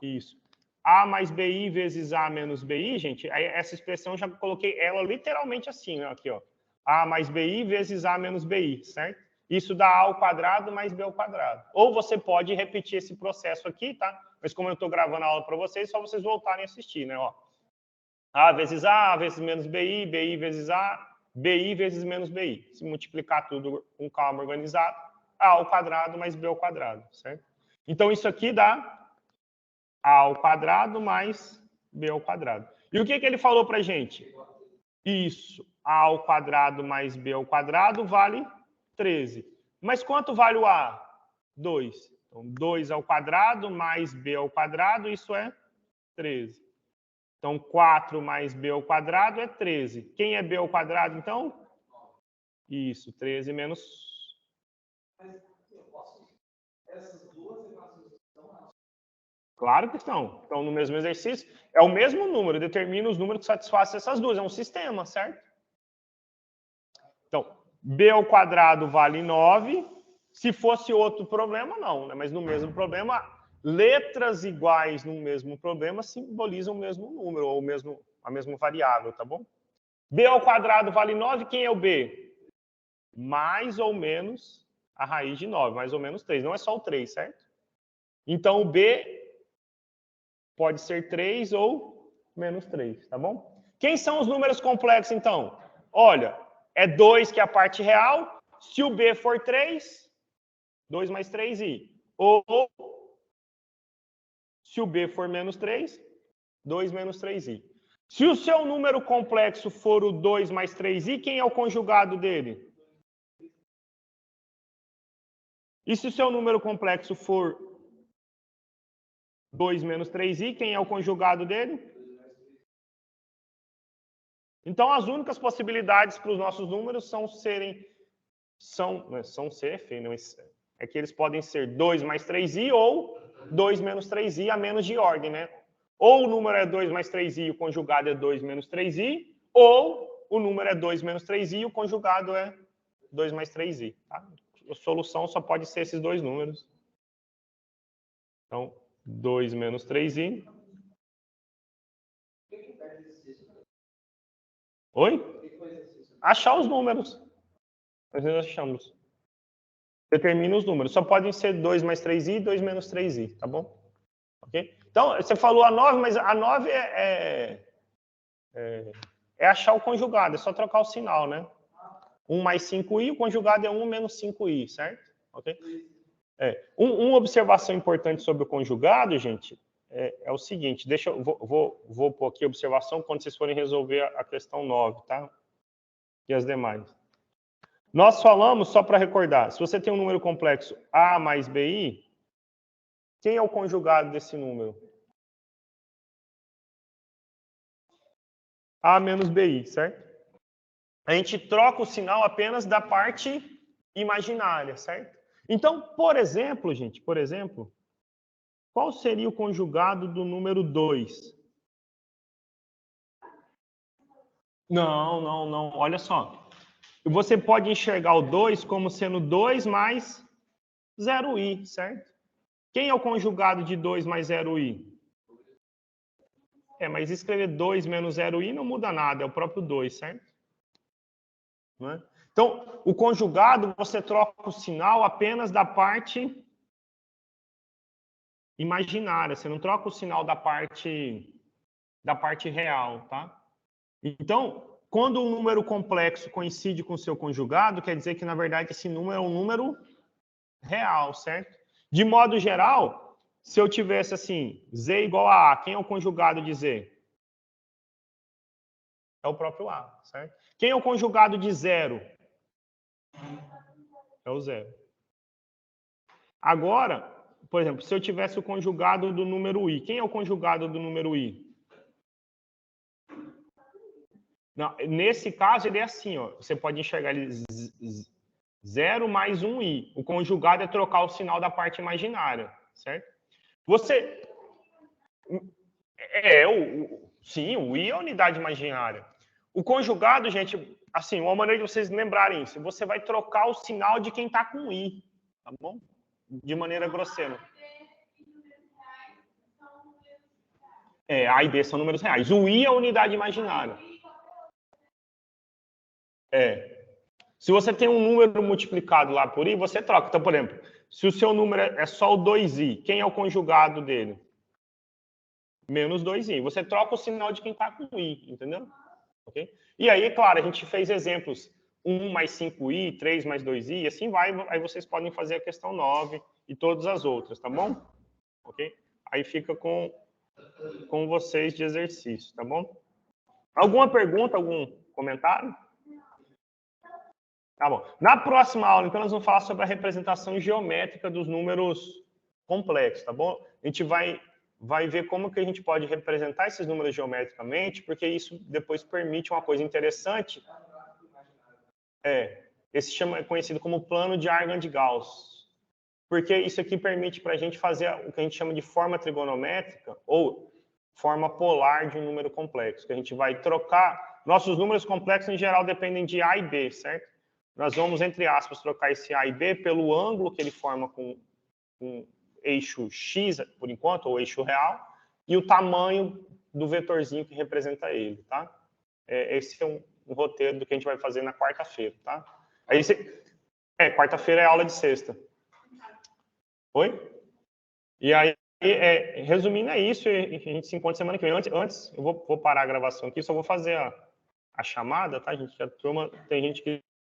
Isso. A mais BI vezes A menos BI, gente, essa expressão eu já coloquei ela literalmente assim, ó, aqui, ó. A mais BI vezes A menos BI, certo? Isso dá A ao quadrado mais B ao quadrado. Ou você pode repetir esse processo aqui, tá? Mas como eu estou gravando a aula para vocês, só vocês voltarem a assistir, né? Ó. A vezes menos BI, BI vezes A, BI vezes menos BI. Se multiplicar tudo com calma organizado, A ao quadrado mais B ao quadrado, certo? Então, isso aqui dá A ao quadrado mais B ao quadrado. E o que ele falou para a gente? Isso, A ao quadrado mais B ao quadrado vale 13. Mas quanto vale o A? 2. Então, 2 ao quadrado mais B ao quadrado, isso é 13. Então, 4 mais B ao quadrado é 13. Quem é B ao quadrado, então? Isso, 13 menos... Essas duas equações estão... Claro que estão. Estão no mesmo exercício. É o mesmo número, determina os números que satisfazem essas duas. É um sistema, certo? Então, B ao quadrado vale 9. Se fosse outro problema, não. Né? Mas no mesmo problema, letras iguais no mesmo problema simbolizam o mesmo número, ou a mesma variável, tá bom? B ao quadrado vale 9. Quem é o B? Mais ou menos a raiz de 9. Mais ou menos 3. Não é só o 3, certo? Então, o B pode ser 3 ou menos 3, tá bom? Quem são os números complexos, então? Olha, é 2 que é a parte real. Se o B for 3, 2 mais 3i. Ou, se o B for menos 3, 2 menos 3i. Se o seu número complexo for o 2 mais 3i, quem é o conjugado dele? E se o seu número complexo for 2 menos 3i, quem é o conjugado dele? Então, as únicas possibilidades para os nossos números são serem... São ser feio, não, é que eles podem ser 2 mais 3i ou 2 menos 3i a menos de ordem, né? Ou o número é 2 mais 3i e o conjugado é 2 menos 3i, ou o número é 2 menos 3i e o conjugado é 2 mais 3i. Tá? A solução só pode ser esses dois números. Então, 2 menos 3i. Oi? Achar os números. Nós achamos. Determina os números. Só podem ser 2 mais 3i e 2 menos 3i, tá bom? Ok? Então, você falou a 9, mas a 9 é achar o conjugado, é só trocar o sinal, né? 1 mais 5i, o conjugado é 1 menos 5i, certo? Ok? Uma observação importante sobre o conjugado, gente, é o seguinte, vou pôr aqui a observação quando vocês forem resolver a questão 9, tá? E as demais. Nós falamos, só para recordar, se você tem um número complexo A mais BI, quem é o conjugado desse número? A menos BI, certo? A gente troca o sinal apenas da parte imaginária, certo? Então, por exemplo, gente, qual seria o conjugado do número 2? Não. Olha só. Você pode enxergar o 2 como sendo 2 mais 0i, certo? Quem é o conjugado de 2 mais 0i? Mas escrever 2 menos 0i não muda nada, é o próprio 2, certo? Não é? Então, o conjugado, você troca o sinal apenas da parte imaginária, você não troca o sinal da parte real, tá? Então, quando um número complexo coincide com o seu conjugado, quer dizer que, na verdade, esse número é um número real, certo? De modo geral, se eu tivesse assim, z igual a A, quem é o conjugado de z? É o próprio A, certo? Quem é o conjugado de zero? É o zero. Agora, por exemplo, se eu tivesse o conjugado do número i, quem é o conjugado do número i? Não, nesse caso, ele é assim, ó. Você pode enxergar ele 0 mais 1i. O conjugado é trocar o sinal da parte imaginária, certo? Você... Sim, o i é a unidade imaginária. O conjugado, gente, assim, uma maneira de vocês lembrarem isso, você vai trocar o sinal de quem está com i, tá bom? De maneira grosseira. A e b são números reais. O i é a unidade imaginária. Se você tem um número multiplicado lá por i, você troca. Então, por exemplo, se o seu número é só o 2i, quem é o conjugado dele? Menos 2i. Você troca o sinal de quem está com i, entendeu? Okay? E aí, claro, a gente fez exemplos 1 mais 5i, 3 mais 2i, e assim vai. Aí vocês podem fazer a questão 9 e todas as outras, tá bom? Ok? Aí fica com vocês de exercício, tá bom? Alguma pergunta, algum comentário? Tá bom. Na próxima aula, então, nós vamos falar sobre a representação geométrica dos números complexos, tá bom? A gente vai ver como que a gente pode representar esses números geometricamente, porque isso depois permite uma coisa interessante. Esse é conhecido como plano de Argand de Gauss. Porque isso aqui permite para a gente fazer o que a gente chama de forma trigonométrica ou forma polar de um número complexo, que a gente vai trocar. Nossos números complexos, em geral, dependem de A e B, certo? Nós vamos, entre aspas, trocar esse A e B pelo ângulo que ele forma com eixo X, por enquanto, ou eixo real, e o tamanho do vetorzinho que representa ele, tá? Esse é um roteiro do que a gente vai fazer na quarta-feira, tá? Aí quarta-feira é aula de sexta. Oi? E aí, resumindo, é isso, e a gente se encontra semana que vem. Antes eu vou parar a gravação aqui, só vou fazer a chamada, tá, gente? A turma, tem gente que